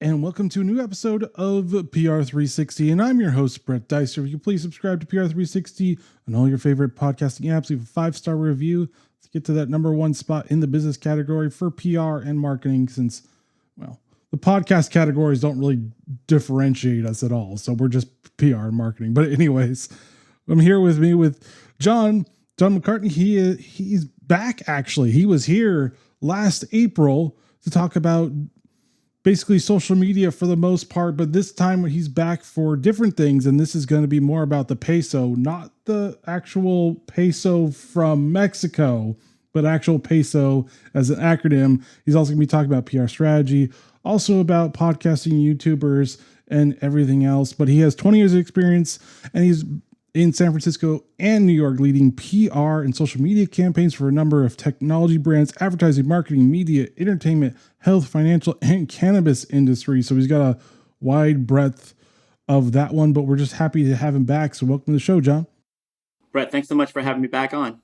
And welcome to a new episode of PR360. And I'm your host, Brett Deister. If you please subscribe to PR360 on all your favorite podcasting apps, leave a 5-star review. Let's get to that number one spot in the business category for PR and marketing, since, well, the podcast categories don't really differentiate us at all. So we're just PR and marketing. But anyways, I'm here with John McCartney. He's back, actually. He was here last April to talk about basically social media for the most part, but this time he's back for different things, and this is going to be more about the peso, not the actual peso from Mexico, but actual peso as an acronym. He's also going to be talking about PR strategy, also about podcasting, YouTubers, and everything else. But he has 20 years of experience, and he's in San Francisco and New York leading PR and social media campaigns for a number of technology brands, advertising, marketing, media, entertainment, health, financial, and cannabis industry. So he's got a wide breadth of that one, but we're just happy to have him back. So welcome to the show, John. Brett, thanks so much for having me back on.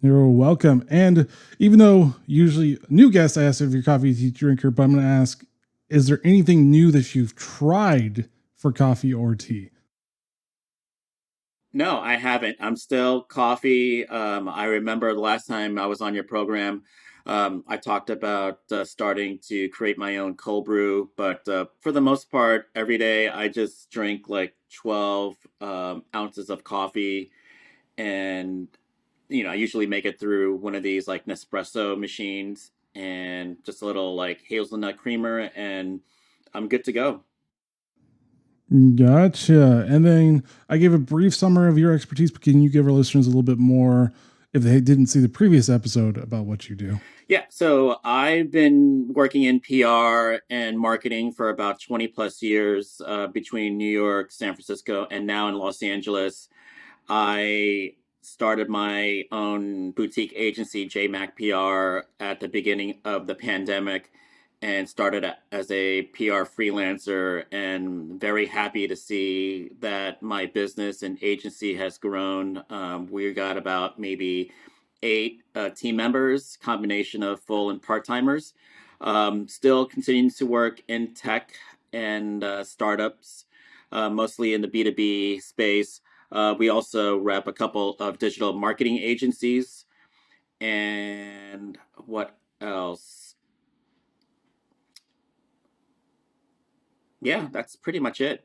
You're welcome. And even though usually new guests, I ask if you're a coffee tea drinker, but I'm going to ask, is there anything new that you've tried for coffee or tea? No, I haven't. I'm still coffee. I remember the last time I was on your program, I talked about starting to create my own cold brew, but for the most part, every day I just drink like 12 ounces of coffee, and I usually make it through one of these like Nespresso machines and just a little like hazelnut creamer, and I'm good to go. Gotcha. And then I gave a brief summary of your expertise, but can you give our listeners a little bit more, if they didn't see the previous episode, about what you do? Yeah, so I've been working in PR and marketing for about 20 plus years between New York, San Francisco, and now in Los Angeles. I started my own boutique agency, JMac PR, at the beginning of the pandemic and started as a PR freelancer, and very happy to see that my business and agency has grown. We got about maybe 8 team members, combination of full and part-timers. Still continuing to work in tech and startups, mostly in the B2B space. We also rep a couple of digital marketing agencies. And what else? Yeah, that's pretty much it.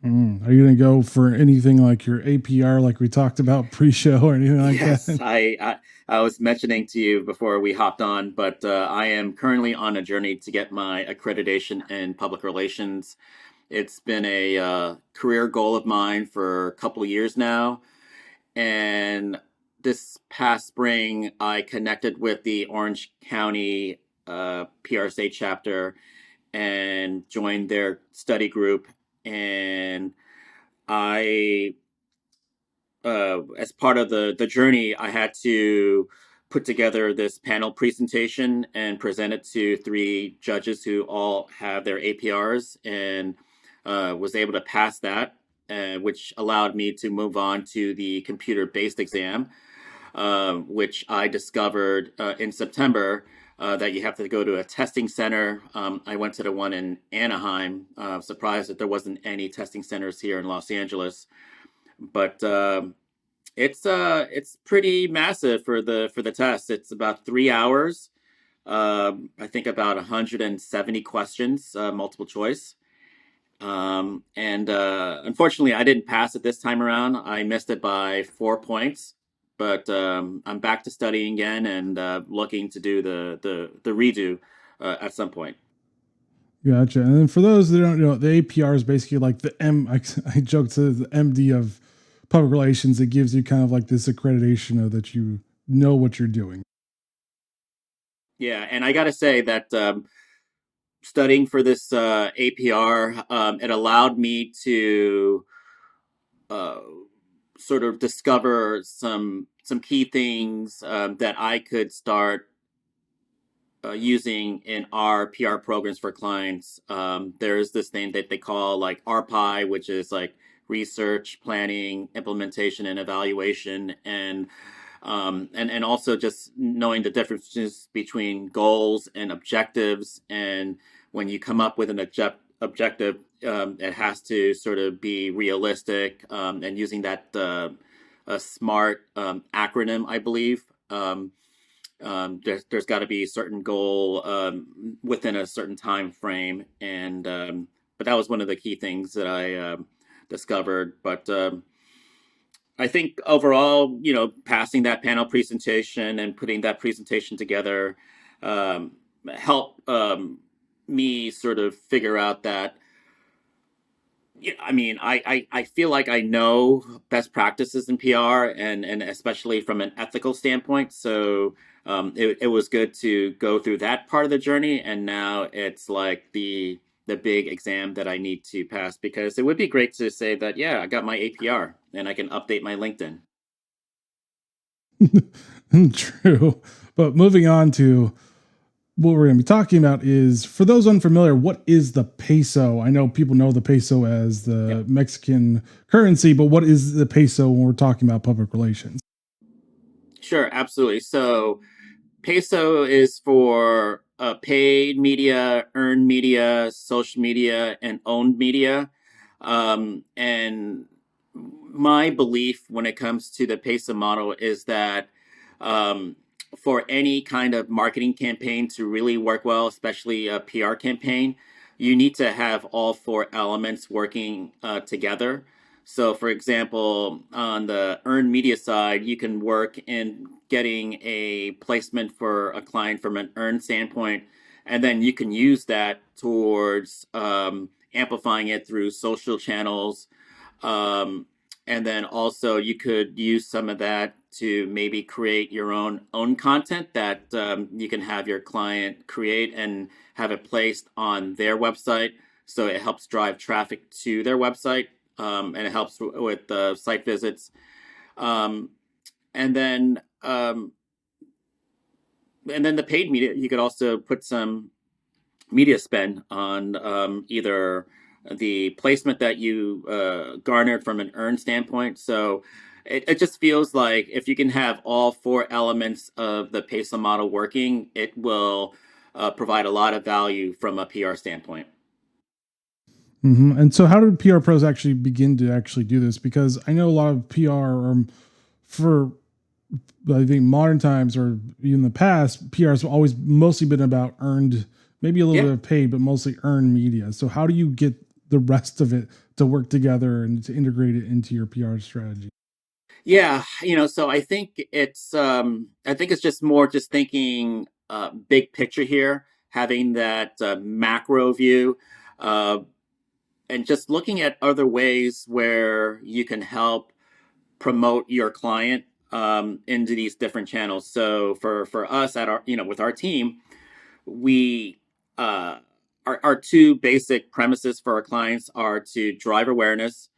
Are you going to go for anything like your APR, like we talked about pre-show, or anything like Yes, that? I was mentioning to you before we hopped on, but I am currently on a journey to get my accreditation in public relations. It's been a career goal of mine for a couple of years now. And this past spring, I connected with the Orange County PRSA chapter and joined their study group. And I, as part of the journey, I had to put together this panel presentation and present it to 3 judges who all have their APRs, and was able to pass that, which allowed me to move on to the computer-based exam, which I discovered in September that you have to go to a testing center. I went to the one in Anaheim, surprised that there wasn't any testing centers here in Los Angeles. But it's pretty massive for the test. It's about 3 hours. I think about 170 questions, multiple choice. And unfortunately, I didn't pass it this time around. I missed it by 4 points. But I'm back to studying again and looking to do the redo at some point. Gotcha. And then for those that don't know, the APR is basically like I joked to the MD of public relations. It gives you kind of like this accreditation of that you know what you're doing. Yeah, and I got to say that studying for this APR, it allowed me to uh, sort of discover some key things that I could start using in our PR programs for clients. There's this thing that they call like RPI, which is like research, planning, implementation, and evaluation, and also just knowing the differences between goals and objectives. And when you come up with an objective, it has to sort of be realistic, and using that a smart acronym, I believe. There's got to be a certain goal within a certain time frame, and but that was one of the key things that I discovered. But I think overall, passing that panel presentation and putting that presentation together um, helped me sort of figure out that, yeah, I mean, I feel like I know best practices in PR, and especially from an ethical standpoint. So it was good to go through that part of the journey. And now it's like the big exam that I need to pass, because it would be great to say that, yeah, I got my APR and I can update my LinkedIn. True. But moving on to what we're going to be talking about is, for those unfamiliar, what is the peso? I know people know the peso as the Yep. Mexican currency, but what is the peso when we're talking about public relations? Sure, absolutely. So Peso is for paid media, earned media, social media, and owned media. And my belief when it comes to the Peso model is that um, for any kind of marketing campaign to really work well, especially a PR campaign, you need to have all four elements working together. So, for example, on the earned media side, you can work in getting a placement for a client from an earned standpoint, and then you can use that towards amplifying it through social channels. Um, and then also you could use some of that to maybe create your own content that you can have your client create and have it placed on their website. So it helps drive traffic to their website, and it helps with site visits. Um, and then um, and then the paid media, you could also put some media spend on either the placement that you garnered from an earned standpoint. So it just feels like if you can have all four elements of the peso model working, it will provide a lot of value from a PR standpoint. And so, how did PR pros actually begin to actually do this? Because I know a lot of PR, for I think modern times or even the past, PR has always mostly been about earned, maybe a little Yeah. bit of paid, but mostly earned media. So how do you get the rest of it to work together and to integrate it into your PR strategy? Yeah, so I think it's just more just thinking big picture here, having that macro view, uh, and just looking at other ways where you can help promote your client into these different channels. So for us at our with our team, we uh, our two basic premises for our clients are to drive awareness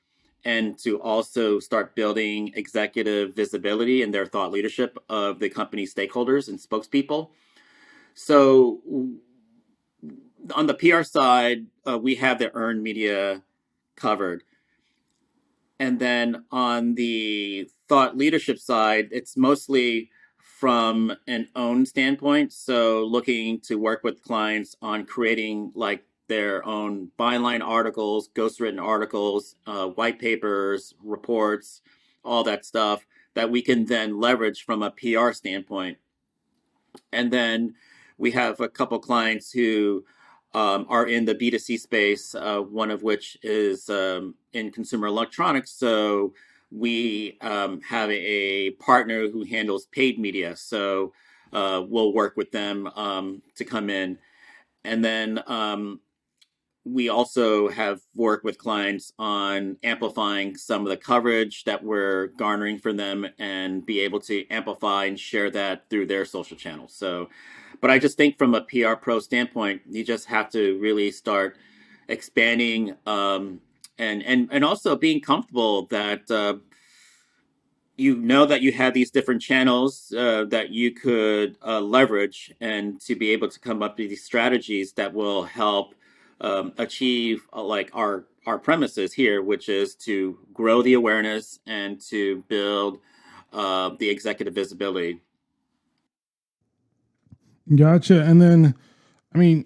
and to also start building executive visibility and their thought leadership of the company stakeholders and spokespeople. So on the PR side, we have the earned media covered. And then on the thought leadership side, it's mostly from an own standpoint. So looking to work with clients on creating like their own byline articles, ghostwritten articles, white papers, reports, all that stuff that we can then leverage from a PR standpoint. And then we have a couple clients who are in the B2C space, one of which is in consumer electronics. So we have a partner who handles paid media. So we'll work with them to come in. And then we also have worked with clients on amplifying some of the coverage that we're garnering for them and be able to amplify and share that through their social channels. So, but I just think from a PR pro standpoint, you just have to really start expanding, and also being comfortable that you know that you have these different channels that you could leverage, and to be able to come up with these strategies that will help achieve like our premises here, which is to grow the awareness and to build the executive visibility. Gotcha. And then, I mean,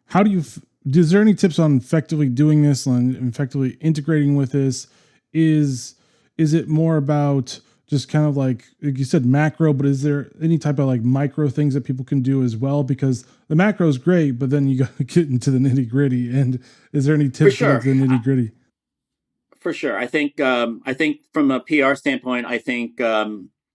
how do you? Is there any tips on effectively doing this and effectively integrating with this? Is is it more about just kind of like you said macro, but is there any type of like micro things that people can do as well? Because the macro is great, but then you got to get into the nitty gritty. And is there any For tips for like sure. the nitty gritty? For sure. I think from a PR standpoint, I think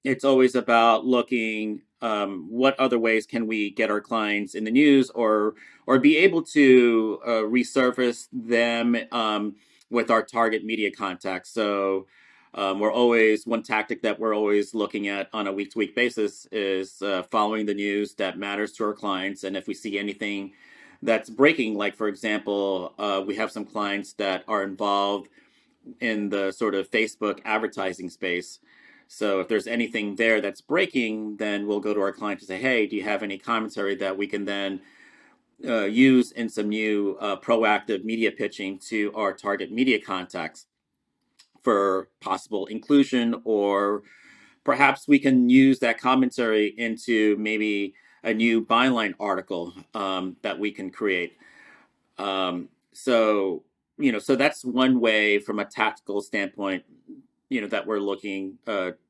it's always about looking what other ways can we get our clients in the news or be able to resurface them with our target media contacts. So we're always one tactic that we're always looking at on a week to week basis is following the news that matters to our clients, and if we see anything that's breaking, like for example, we have some clients that are involved in the sort of Facebook advertising space. So if there's anything there that's breaking, then we'll go to our client to say, hey, do you have any commentary that we can then use in some new proactive media pitching to our target media contacts for possible inclusion, or perhaps we can use that commentary into maybe a new byline article that we can create. So so that's one way from a tactical standpoint, that we're looking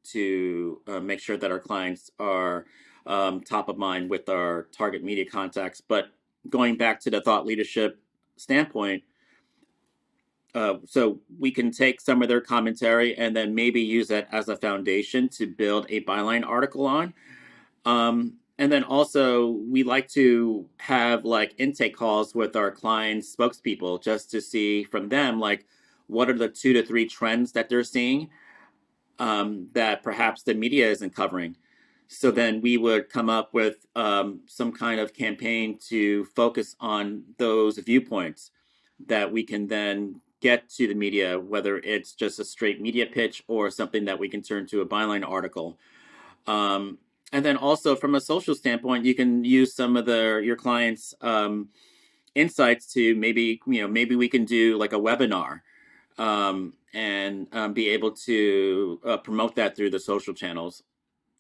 to make sure that our clients are top of mind with our target media contacts. But going back to the thought leadership standpoint, so we can take some of their commentary and then maybe use that as a foundation to build a byline article on. And then also, we like to have like intake calls with our clients' spokespeople just to see from them, like, what are the 2 to 3 trends that they're seeing that perhaps the media isn't covering. So then we would come up with some kind of campaign to focus on those viewpoints that we can then get to the media, whether it's just a straight media pitch or something that we can turn to a byline article. Um, and then also from a social standpoint, you can use some of your clients' insights to maybe we can do like a webinar and be able to promote that through the social channels,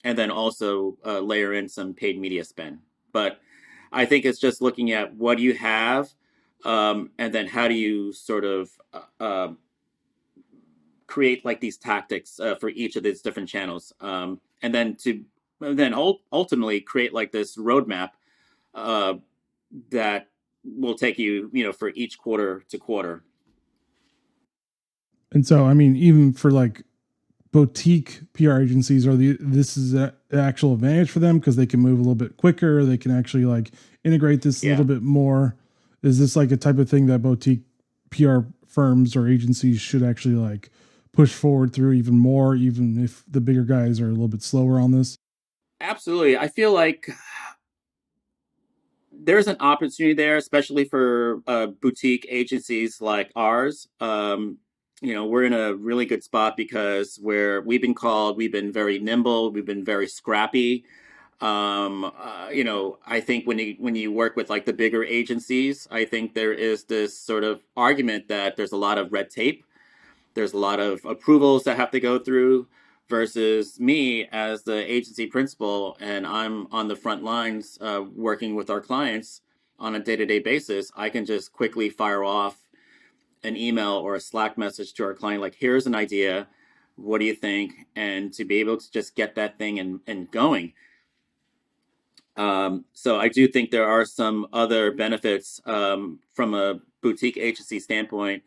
and then also layer in some paid media spend. But I think it's just looking at what do you have, and then how do you sort of create like these tactics for each of these different channels, and then ultimately create like this roadmap uh, that will take you for each quarter to quarter. And so, I mean, even for like boutique PR agencies, this is an actual advantage for them because they can move a little bit quicker. They can actually like integrate this a Yeah. little bit more. Is this like a type of thing that boutique PR firms or agencies should actually like push forward through even more, even if the bigger guys are a little bit slower on this? Absolutely. I feel like there's an opportunity there, especially for boutique agencies like ours. We're in a really good spot because we've been very nimble, we've been very scrappy. I think when you work with like the bigger agencies, I think there is this sort of argument that there's a lot of red tape, there's a lot of approvals that have to go through, versus me as the agency principal, and I'm on the front lines working with our clients on a day-to-day basis. I can just quickly fire off an email or a Slack message to our client, like, here's an idea, what do you think? And to be able to just get that thing and going. So I do think there are some other benefits from a boutique agency standpoint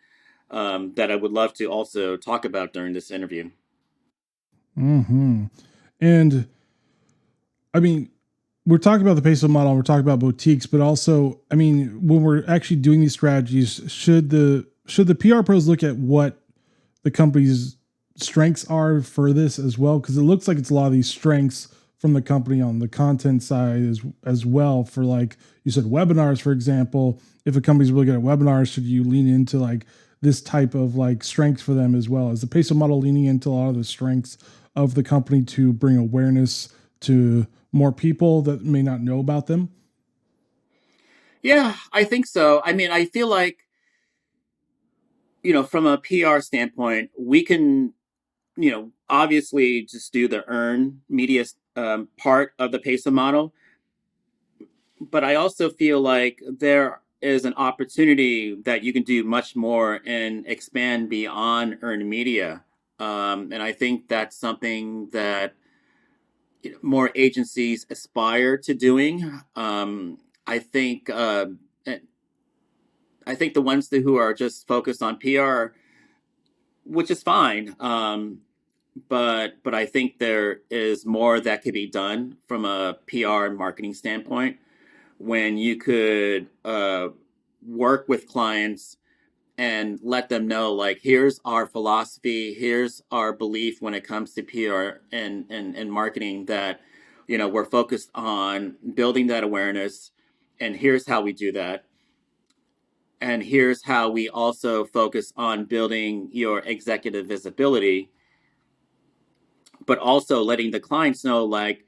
that I would love to also talk about during this interview. Hmm. And I mean, we're talking about the peso model, we're talking about boutiques, but also, I mean, when we're actually doing these strategies, should the PR pros look at what the company's strengths are for this as well? Because it looks like it's a lot of these strengths from the company on the content side as well. For like you said, webinars, for example, if a company's really good at webinars, should you lean into like this type of like strengths for them as well? Is the peso model leaning into a lot of the strengths of the company to bring awareness to more people that may not know about them? Yeah, I think so. I mean, I feel like from a PR standpoint, we can, obviously just do the earn media part of the PESO model. But I also feel like there is an opportunity that you can do much more and expand beyond earned media. And I think that's something that more agencies aspire to doing. I think I think the ones who are just focused on PR, which is fine, but I think there is more that could be done from a PR and marketing standpoint when you could work with clients and let them know, like, here's our philosophy, here's our belief when it comes to PR and marketing, that we're focused on building that awareness, and here's how we do that, and here's how we also focus on building your executive visibility, but also letting the clients know, like,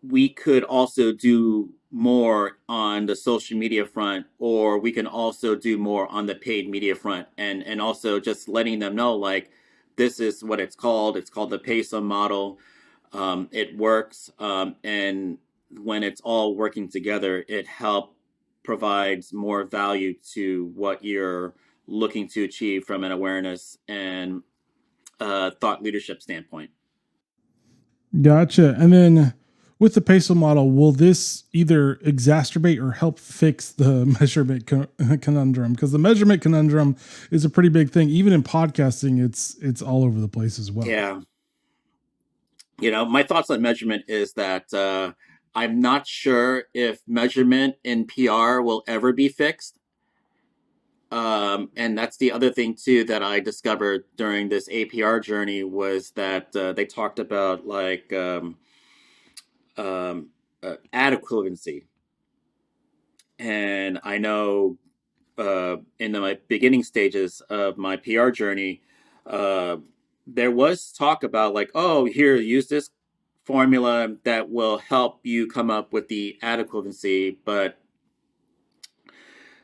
we could also do more on the social media front, or we can also do more on the paid media front, and also just letting them know, like, this is what it's called. It's called the PESO model. It works, and when it's all working together, it helps provides more value to what you're looking to achieve from an awareness and thought leadership standpoint. Gotcha. And then with the PESO model, will this either exacerbate or help fix the measurement conundrum? Because the measurement conundrum is a pretty big thing. Even in podcasting, it's all over the place as well. Yeah. My thoughts on measurement is that I'm not sure if measurement in PR will ever be fixed. And that's the other thing too that I discovered during this APR journey, was that they talked about, like, ad equivalency. And I know in my beginning stages of my PR journey, there was talk about, like, oh, here, use this formula that will help you come up with the ad equivalency, but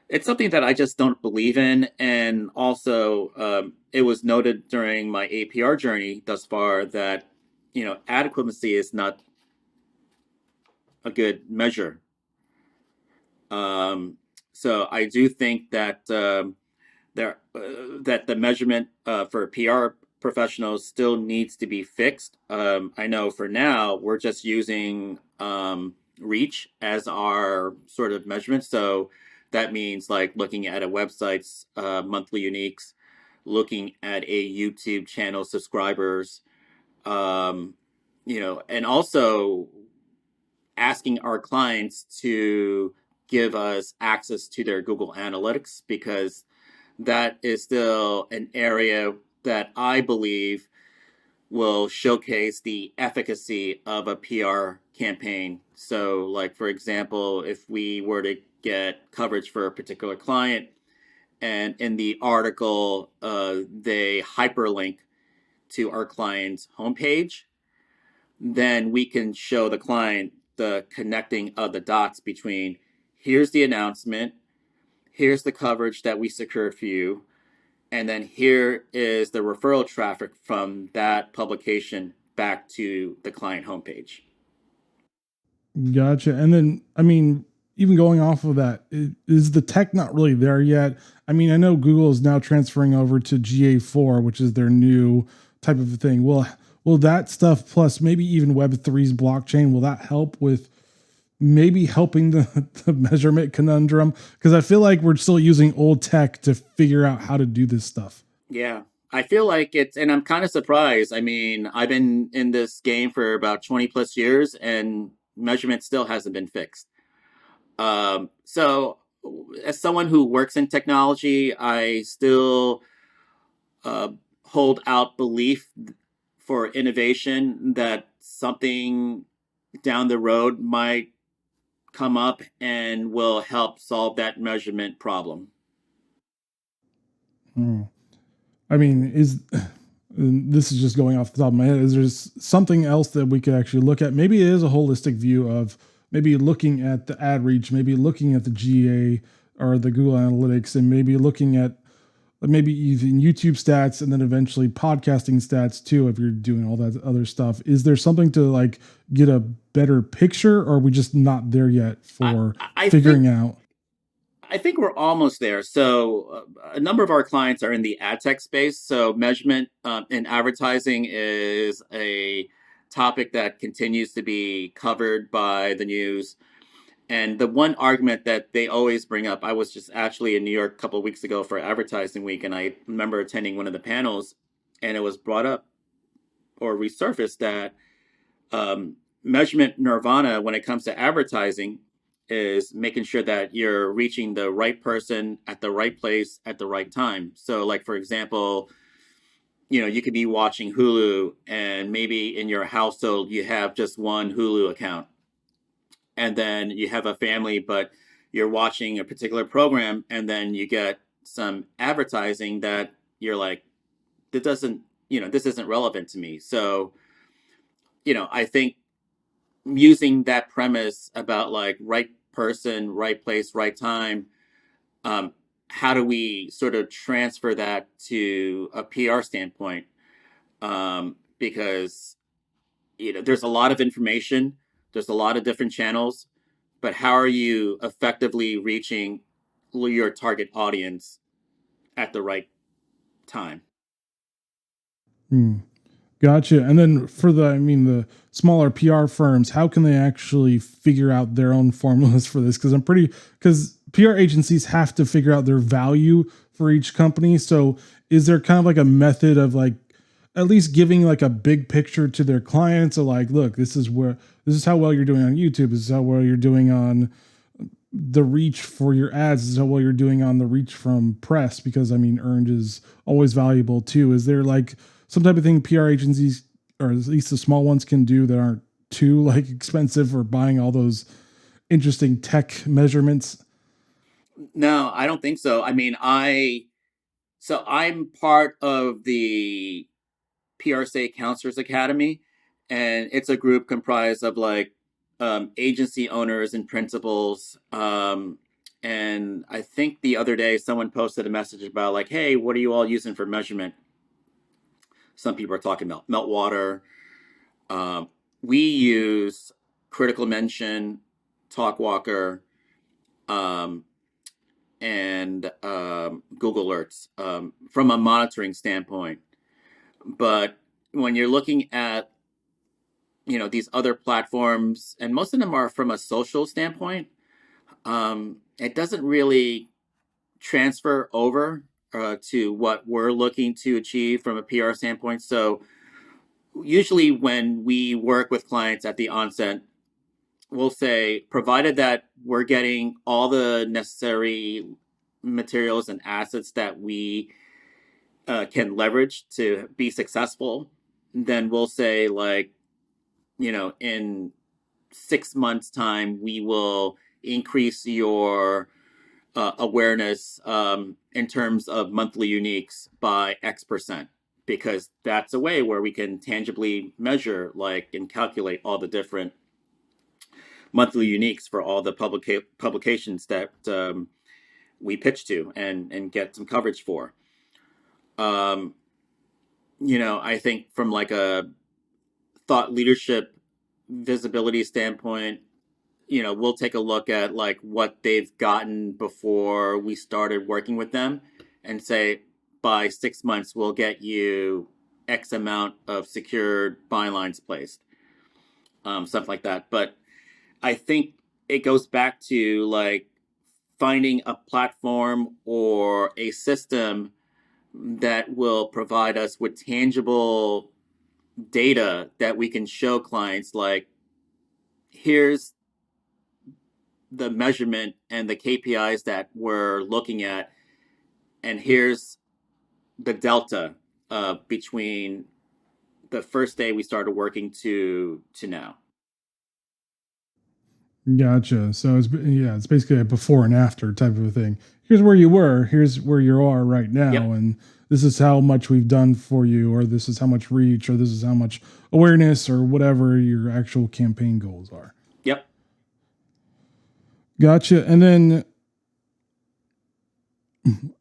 it's something that I just don't believe in. And also, it was noted during my APR journey thus far that ad equivalency is not a good measure. So I do think that that the measurement for PR professionals still needs to be fixed. I know for now we're just using reach as our sort of measurement. So that means, like, looking at a website's monthly uniques, looking at a YouTube channel subscribers, and also asking our clients to give us access to their Google Analytics, because that is still an area that I believe will showcase the efficacy of a PR campaign. So, like, for example, if we were to get coverage for a particular client, and in the article they hyperlink to our client's homepage, then we can show the client the connecting of the dots between, here's the announcement, here's the coverage that we secured for you, and then here is the referral traffic from that publication back to the client homepage. Gotcha. And then, I mean, even going off of that, is the tech not really there yet? I mean, I know Google is now transferring over to GA4, which is their new type of thing. Will that stuff, plus maybe even Web3's blockchain, will that help with maybe helping the measurement conundrum? Because I feel like we're still using old tech to figure out how to do this stuff. Yeah, I feel like it's, and I'm kind of surprised. I mean, I've been in this game for about 20 plus years, and measurement still hasn't been fixed. So, as someone who works in technology, I still hold out belief for innovation that something down the road might come up and will help solve that measurement problem. I mean, this is just going off the top of my head. Is there something else that we could actually look at? Maybe it is a holistic view of maybe looking at the ad reach, maybe looking at the GA or the Google Analytics, and maybe looking at maybe even YouTube stats and then eventually podcasting stats too, if you're doing all that other stuff. Is there something to like get a better picture, or are we just not there yet I, for I think figuring out? I think we're almost there. So, a number of our clients are in the ad tech space. So, measurement in advertising is a topic that continues to be covered by the news. And the one argument that they always bring up, I was just actually in New York a couple of weeks ago for Advertising Week, and I remember attending one of the panels, and it was brought up or resurfaced that measurement nirvana when it comes to advertising is making sure that you're reaching the right person at the right place at the right time. So, like for example, you could be watching Hulu, and maybe in your household you have just one Hulu account, and then you have a family, but you're watching a particular program, and then you get some advertising that you're like, that doesn't, this isn't relevant to me. So, I think using that premise about like right person, right place, right time, um, how do we sort of transfer that to a PR standpoint? Because there's a lot of information, there's a lot of different channels, but how are you effectively reaching your target audience at the right time? Hmm. Gotcha. And then for the smaller PR firms, how can they actually figure out their own formulas for this? Because PR agencies have to figure out their value for each company. So is there kind of like a method of like at least giving like a big picture to their clients of like, look, this is how well you're doing on YouTube. This is how well you're doing on the reach for your ads. This is how well you're doing on the reach from press, because earned is always valuable too. Is there like some type of thing PR agencies, or at least the small ones, can do that aren't too like expensive for buying all those interesting tech measurements? No, I don't think so. I'm part of the PRSA Counselors Academy, and it's a group comprised of like agency owners and principals. And I think the other day someone posted a message about like, hey, what are you all using for measurement? Some people are talking about Meltwater. Um, we use Critical Mention, Talkwalker, um, and Google Alerts from a monitoring standpoint. But when you're looking at these other platforms, and most of them are from a social standpoint, it doesn't really transfer over to what we're looking to achieve from a PR standpoint. So usually when we work with clients at the onset, we'll say, provided that we're getting all the necessary materials and assets that we can leverage to be successful, then we'll say like, in 6 months time, we will increase your awareness in terms of monthly uniques by X%, because that's a way where we can tangibly measure like and calculate all the different monthly uniques for all the publications that we pitch to and get some coverage for. Um, I think from like a thought leadership visibility standpoint, we'll take a look at like what they've gotten before we started working with them and say, by 6 months, we'll get you X amount of secured bylines placed, stuff like that. But I think it goes back to like finding a platform or a system that will provide us with tangible data that we can show clients like, here's the measurement and the KPIs that we're looking at, and here's the delta between the first day we started working to now. Gotcha. So it's basically a before and after type of a thing. Here's where you were, here's where you are right now, Yep, and this is how much we've done for you, or this is how much reach, or this is how much awareness, or whatever your actual campaign goals are. yep. Gotcha. And then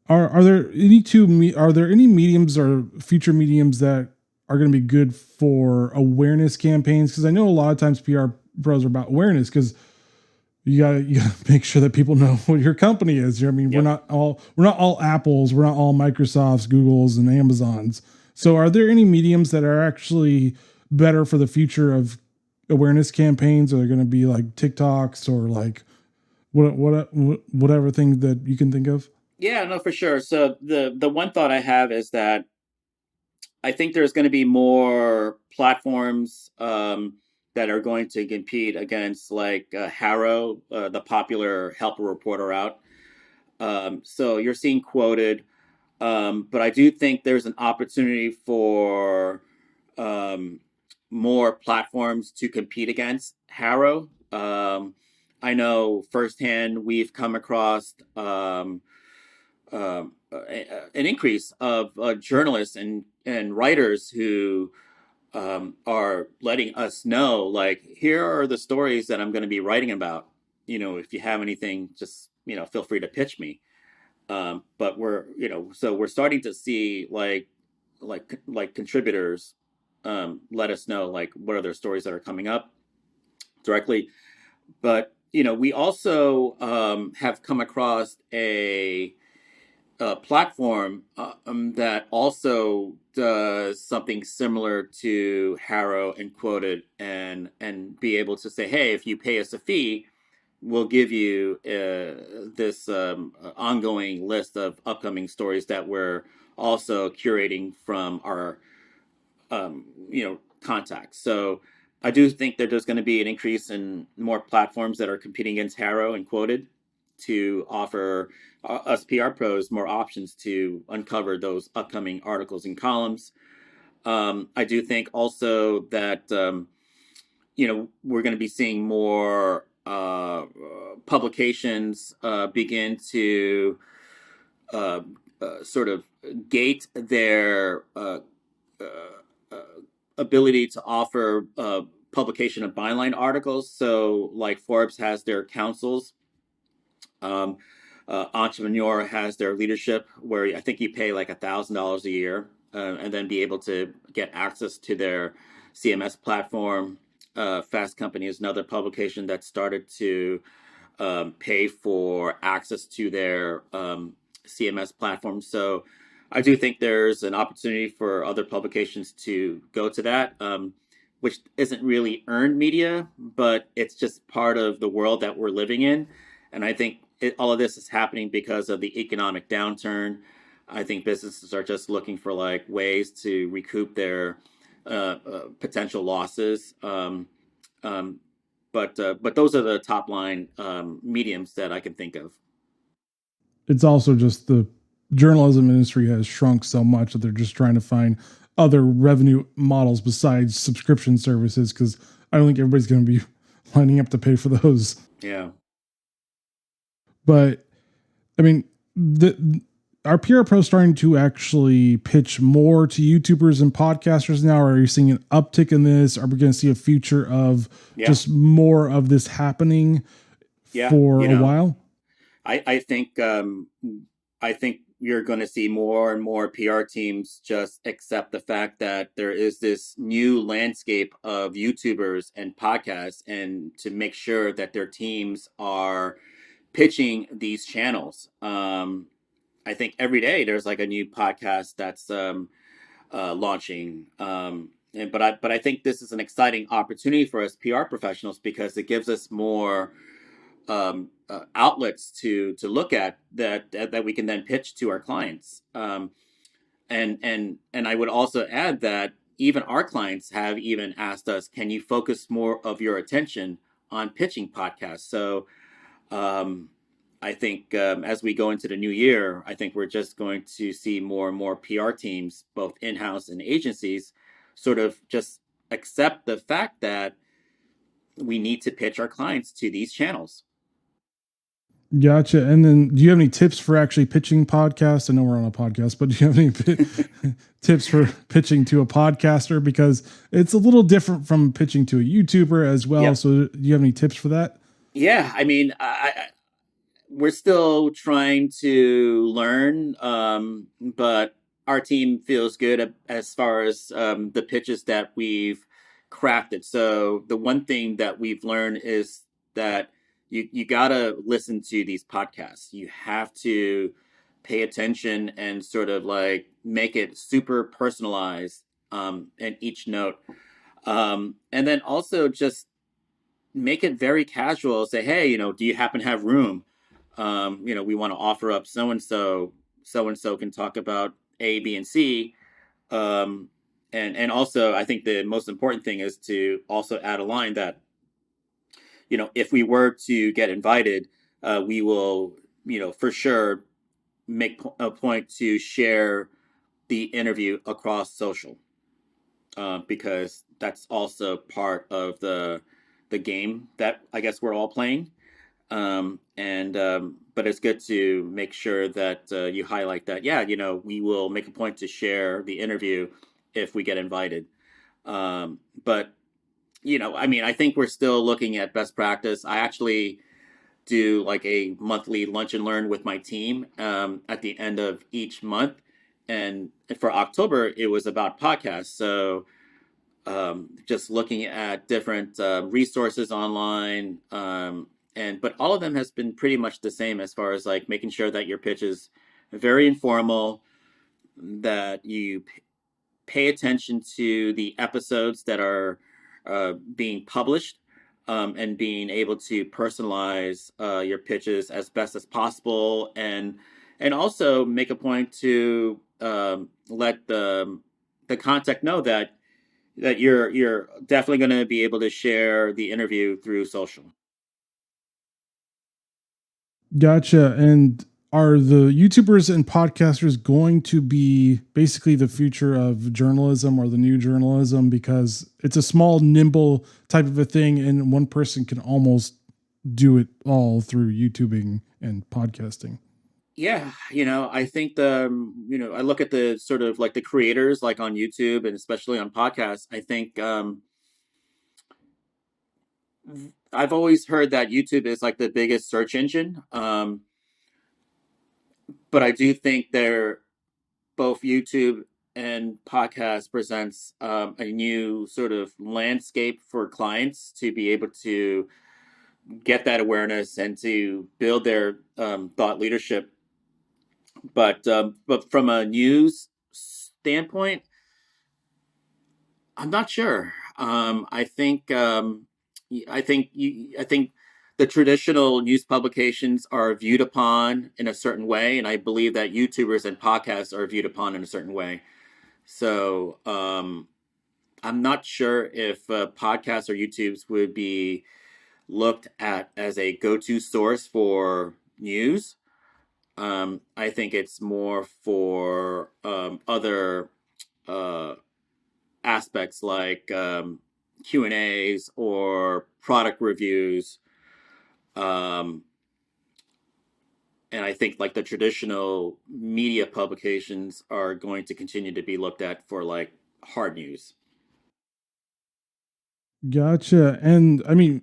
Are there any mediums or future mediums that are going to be good for awareness campaigns? Because I know a lot of times PR pros are about awareness, because you gotta make sure that people know what your company is. I mean, Yep. we're not all Apples, we're not all Microsofts, Googles, and Amazons. So are there any mediums that are actually better for the future of awareness campaigns? Are they going to be like TikToks or like whatever thing that you can think of? Yeah, no, for sure. So the one thought I have is that I think there's going to be more platforms that are going to compete against like Harrow, the popular helper reporter out. So you're seeing quoted, but I do think there's an opportunity for um, more platforms to compete against Harrow. I know firsthand we've come across an increase of journalists and writers who are letting us know, like, here are the stories that I'm going to be writing about. If you have anything, just feel free to pitch me. But so we're starting to see like contributors let us know like what are their stories that are coming up directly. But we also have come across a platform that also does something similar to Harrow and Quoted, and be able to say, hey, if you pay us a fee, we'll give you this ongoing list of upcoming stories that we're also curating from our contacts. So I do think that there's going to be an increase in more platforms that are competing against Harrow and Quoted to offer us PR pros more options to uncover those upcoming articles and columns. I do think also that we're going to be seeing more publications begin to uh, sort of gate their uh, ability to offer publication of byline articles. So, like Forbes has their councils, um, Entrepreneur has their leadership, where I think you pay like $1,000 a year, and then be able to get access to their CMS platform. Fast Company is another publication that started to pay for access to their CMS platform. So I do think there's an opportunity for other publications to go to that, which isn't really earned media, but it's just part of the world that we're living in. And I think all of this is happening because of the economic downturn. I think businesses are just looking for like ways to recoup their potential losses. Um, but those are the top line mediums that I can think of. It's also just the journalism industry has shrunk so much that they're just trying to find other revenue models besides subscription services, because I don't think everybody's going to be lining up to pay for those. Yeah. But I mean, are PR pros starting to actually pitch more to YouTubers and podcasters now? Or are you seeing an uptick in this? Are we going to see a future of just more of this happening for a while? I think you're going to see more and more PR teams just accept the fact that there is this new landscape of YouTubers and podcasts, and to make sure that their teams are pitching these channels. I think every day there's like a new podcast that's launching. But I think this is an exciting opportunity for us PR professionals, because it gives us more outlets to look at that we can then pitch to our clients. And I would also add that even our clients have even asked us, can you focus more of your attention on pitching podcasts? So um, I think as we go into the new year, I think we're just going to see more and more PR teams, both in-house and agencies, sort of just accept the fact that we need to pitch our clients to these channels. Gotcha. And then, do you have any tips for actually pitching podcasts? I know we're on a podcast, but do you have any tips for pitching to a podcaster? Because it's a little different from pitching to a YouTuber as well. Yep. So, do you have any tips for that? Yeah, I mean, we're still trying to learn, but our team feels good as far as the pitches that we've crafted. So the one thing that we've learned is that you gotta listen to these podcasts. You have to pay attention and sort of like make it super personalized in each note, and then also just make it very casual. Say, hey, do you happen to have room? We want to offer up so and so. So and so can talk about A, B, and C. Um, and also, I think the most important thing is to also add a line that if we were to get invited, we will for sure make a point to share the interview across social, because that's also part of the game that I guess we're all playing. And But it's good to make sure that you highlight that. Yeah, we will make a point to share the interview if we get invited. But I think we're still looking at best practice. I actually do like a monthly lunch and learn with my team at the end of each month, and for October it was about podcasts. So just looking at different resources online, but all of them has been pretty much the same as far as like making sure that your pitch is very informal, that you pay attention to the episodes that are being published, and being able to personalize your pitches as best as possible, and also make a point to let the contact know that you're definitely going to be able to share the interview through social. Gotcha. And are the YouTubers and podcasters going to be basically the future of journalism or the new journalism? Because it's a small, nimble type of a thing, and one person can almost do it all through YouTubing and podcasting. Yeah, I think I look at the sort of like the creators like on YouTube and especially on podcasts. I think I've always heard that YouTube is like the biggest search engine. But I do think they're both YouTube and podcast presents a new sort of landscape for clients to be able to get that awareness and to build their thought leadership. But from a news standpoint, I'm not sure. I think the traditional news publications are viewed upon in a certain way, and I believe that YouTubers and podcasts are viewed upon in a certain way. So I'm not sure if podcasts or YouTubes would be looked at as a go-to source for news. I think it's more for other uh, aspects like Q and A's or product reviews. Um, and I think like the traditional media publications are going to continue to be looked at for like hard news. Gotcha. And I mean,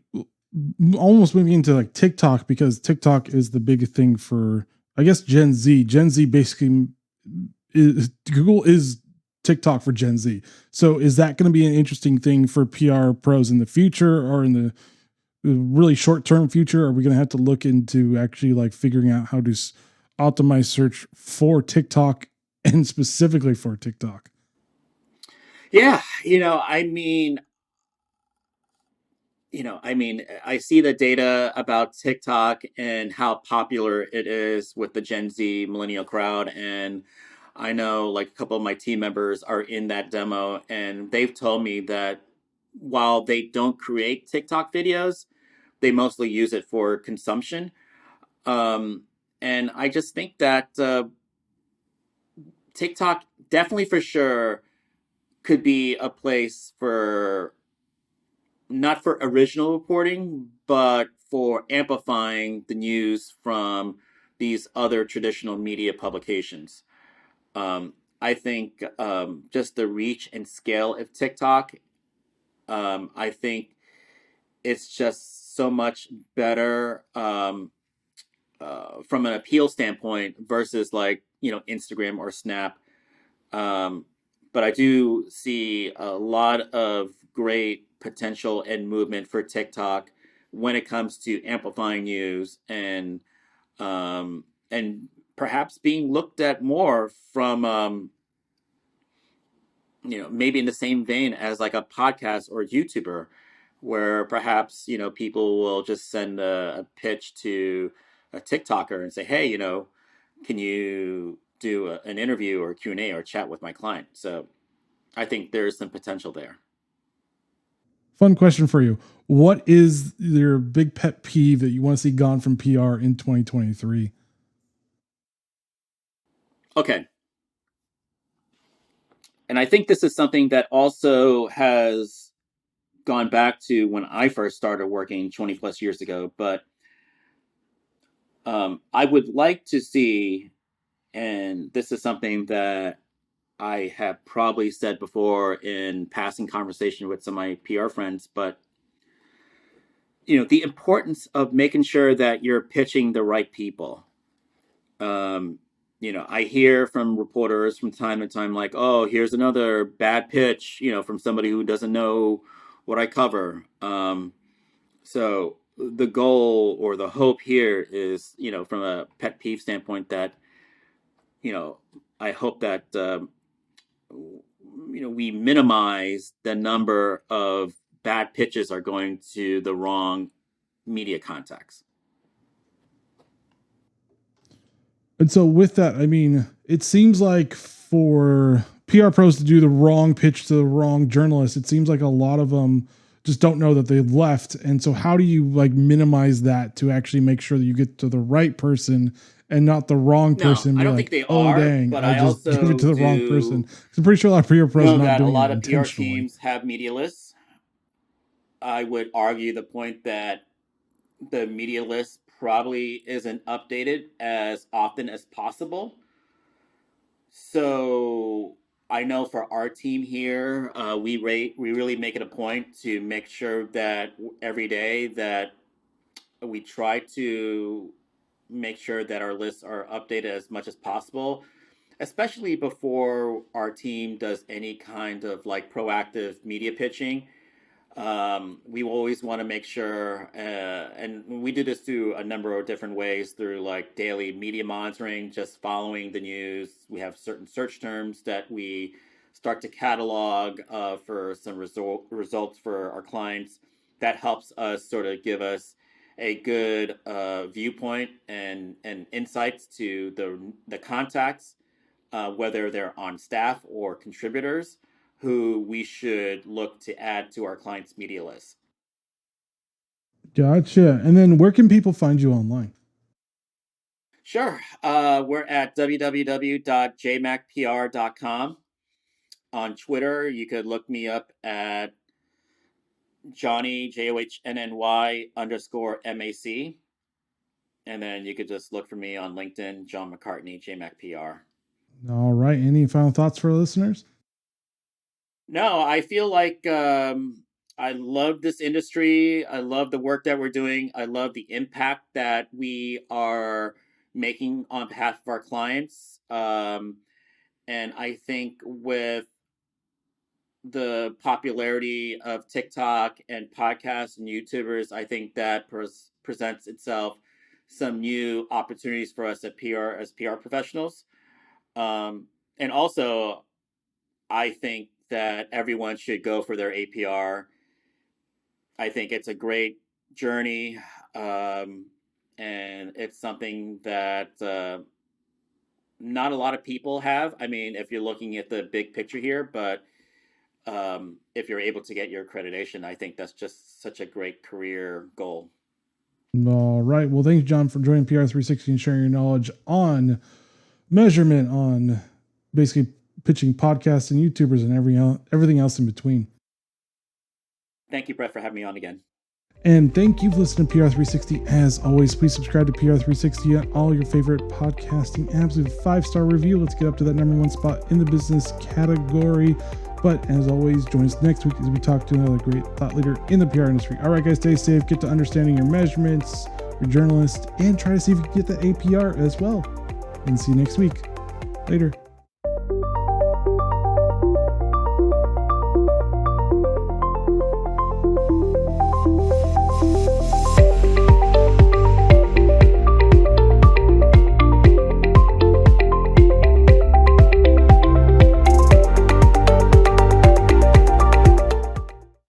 almost moving into like TikTok, because TikTok is the big thing for, I guess, Gen Z. Gen Z basically Google is TikTok for Gen Z. So is that going to be an interesting thing for PR pros in the future, or in the really short term future? Are we going to have to look into actually like figuring out how to optimize search for TikTok and specifically for TikTok? Yeah, I see the data about TikTok and how popular it is with the Gen Z millennial crowd. And I know like a couple of my team members are in that demo, and they've told me that while they don't create TikTok videos, they mostly use it for consumption. Um, and I just think that TikTok definitely for sure could be a place for not for original reporting, but for amplifying the news from these other traditional media publications. I think just the reach and scale of TikTok, I think it's just so much better from an appeal standpoint versus like, Instagram or Snap. But I do see a lot of great potential and movement for TikTok when it comes to amplifying news and perhaps being looked at more from maybe in the same vein as like a podcast or a YouTuber, where perhaps people will just send a pitch to a TikToker and say, hey, can you do an interview or Q&A or chat with my client? So I think there's some potential there. Fun question for you. What is your big pet peeve that you want to see gone from PR in 2023? Okay. And I think this is something that also has gone back to when I first started working 20 plus years ago. But I would like to see, and this is something that I have probably said before in passing conversation with some of my PR friends, but the importance of making sure that you're pitching the right people. I hear from reporters from time to time, like, oh, here's another bad pitch, from somebody who doesn't know what I cover. So the goal or the hope here is, from a pet peeve standpoint, that, I hope that, we minimize the number of bad pitches are going to the wrong media contacts. And so with that, I mean, it seems like for PR pros to do the wrong pitch to the wrong journalist, it seems like a lot of them just don't know that they've left. And so how do you like minimize that to actually make sure that you get to the right person and not the wrong person? No, I don't think they are, dang, but I just also gave it to the wrong person. I'm pretty sure a lot of PR pros know are not that a doing lot it of PR intentionally. teams have media lists. I would argue the point that the media list probably isn't updated as often as possible. So I know for our team here, we really make it a point to make sure that every day that we try to make sure that our lists are updated as much as possible, especially before our team does any kind of like proactive media pitching. We always want to make sure, and we do this through a number of different ways, through like daily media monitoring, just following the news. We have certain search terms that we start to catalog for some results for our clients. That helps us sort of give us a good viewpoint and insights to the contacts, whether they're on staff or contributors, who we should look to add to our clients' media list. Gotcha. And then where can people find you online? Sure. We're at www.jmacpr.com. On Twitter, you could look me up at Johnny, JOHNNY _MAC. And then you could just look for me on LinkedIn, John McCartney, JMacPR. All right. Any final thoughts for listeners? No, I feel like I love this industry. I love the work that we're doing. I love the impact that we are making on behalf of our clients. And I think with the popularity of TikTok and podcasts and YouTubers, I think that presents itself some new opportunities for us at PR as PR professionals. And also, I think that everyone should go for their APR. I think it's a great journey, and it's something that not a lot of people have. I mean, if you're looking at the big picture here, but if you're able to get your accreditation, I think that's just such a great career goal. All right. Well, thanks, John, for joining PR360 and sharing your knowledge on measurement, on basically pitching podcasts and YouTubers and everything else in between. Thank you, Brett, for having me on again. And thank you for listening to PR360. As always, please subscribe to PR360 on all your favorite podcasting apps. Leave a 5-star review. Let's get up to that #1 spot in the business category. But as always, join us next week as we talk to another great thought leader in the PR industry. All right, guys, stay safe. Get to understanding your measurements, you're a journalist, and try to see if you can get the APR as well. And see you next week. Later.